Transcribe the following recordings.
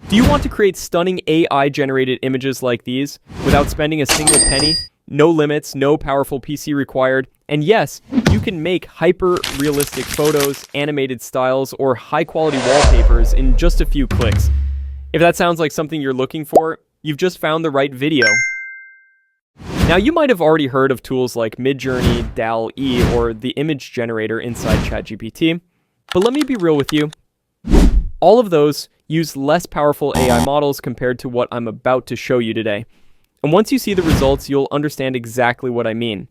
Do you want to create stunning AI-generated images like these without spending a single penny? No limits, no powerful PC required, and yes, you can make hyper-realistic photos, animated styles, or high-quality wallpapers in just a few clicks. If that sounds like something you're looking for, you've just found the right video. Now, you might have already heard of tools like Midjourney, DALL-E, or the image generator inside ChatGPT, but let me be real with you. All of those use less powerful AI models compared to what I'm about to show you today. And once you see the results, you'll understand exactly what I mean.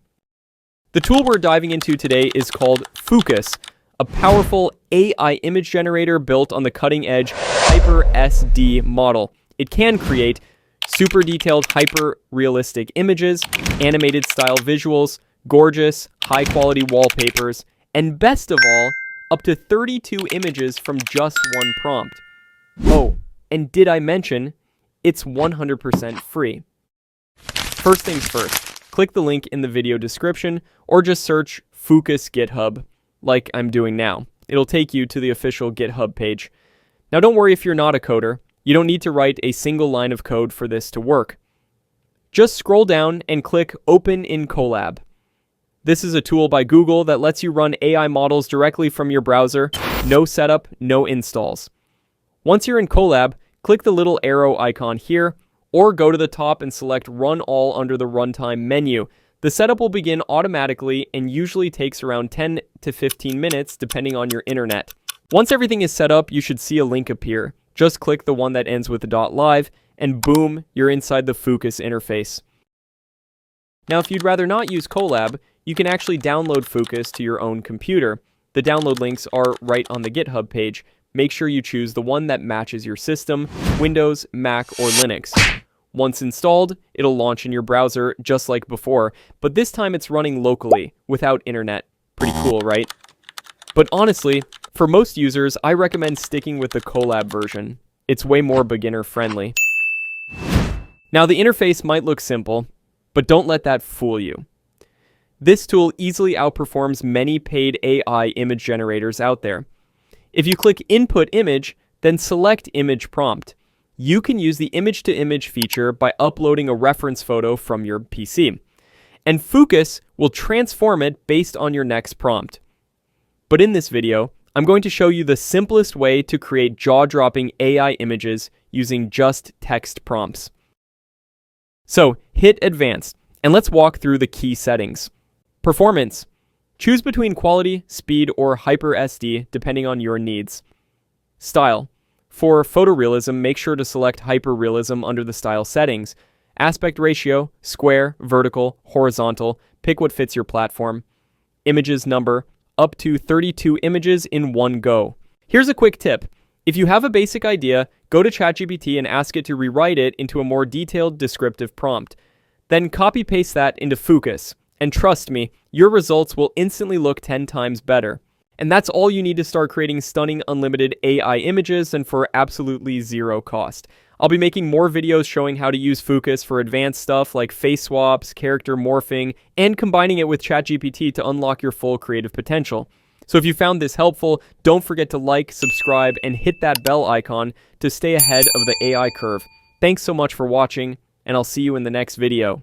The tool we're diving into today is called Fooocus, a powerful AI image generator built on the cutting-edge Hyper-SD model. It can create super detailed, hyper-realistic images, animated style visuals, gorgeous, high-quality wallpapers, and best of all, up to 32 images from just one prompt. Oh, and did I mention, it's 100% free. First things first, click the link in the video description, or just search Fooocus GitHub, like I'm doing now. It'll take you to the official GitHub page. Now don't worry if you're not a coder. You don't need to write a single line of code for this to work. Just scroll down and click Open in Colab. This is a tool by Google that lets you run AI models directly from your browser. No setup, no installs. Once you're in Colab, click the little arrow icon here, or go to the top and select Run All under the Runtime menu. The setup will begin automatically and usually takes around 10 to 15 minutes depending on your internet. Once everything is set up, you should see a link appear. Just click the one that ends with .live, and boom, you're inside the Fooocus interface. Now, if you'd rather not use Colab, you can actually download Fooocus to your own computer. The download links are right on the GitHub page. Make sure you choose the one that matches your system, Windows, Mac, or Linux. Once installed, it'll launch in your browser just like before, but this time it's running locally, without internet. Pretty cool, right? But honestly, for most users, I recommend sticking with the Colab version. It's way more beginner-friendly. Now, the interface might look simple, but don't let that fool you. This tool easily outperforms many paid AI image generators out there. If you click Input Image, then select Image Prompt. You can use the image-to-image feature by uploading a reference photo from your PC. And Fooocus will transform it based on your next prompt. But in this video, I'm going to show you the simplest way to create jaw-dropping AI images using just text prompts. So, hit Advanced, and let's walk through the key settings. Performance. Choose between quality, speed, or Hyper SD depending on your needs. Style. For photorealism, make sure to select hyperrealism under the style settings. Aspect ratio, square, vertical, horizontal, pick what fits your platform. Images number, up to 32 images in one go. Here's a quick tip. If you have a basic idea, go to ChatGPT and ask it to rewrite it into a more detailed descriptive prompt. Then copy-paste that into Fooocus. And trust me, your results will instantly look 10 times better. And that's all you need to start creating stunning unlimited AI images and for absolutely zero cost. I'll be making more videos showing how to use Fooocus for advanced stuff like face swaps, character morphing, and combining it with ChatGPT to unlock your full creative potential. So if you found this helpful, don't forget to like, subscribe, and hit that bell icon to stay ahead of the AI curve. Thanks so much for watching, and I'll see you in the next video.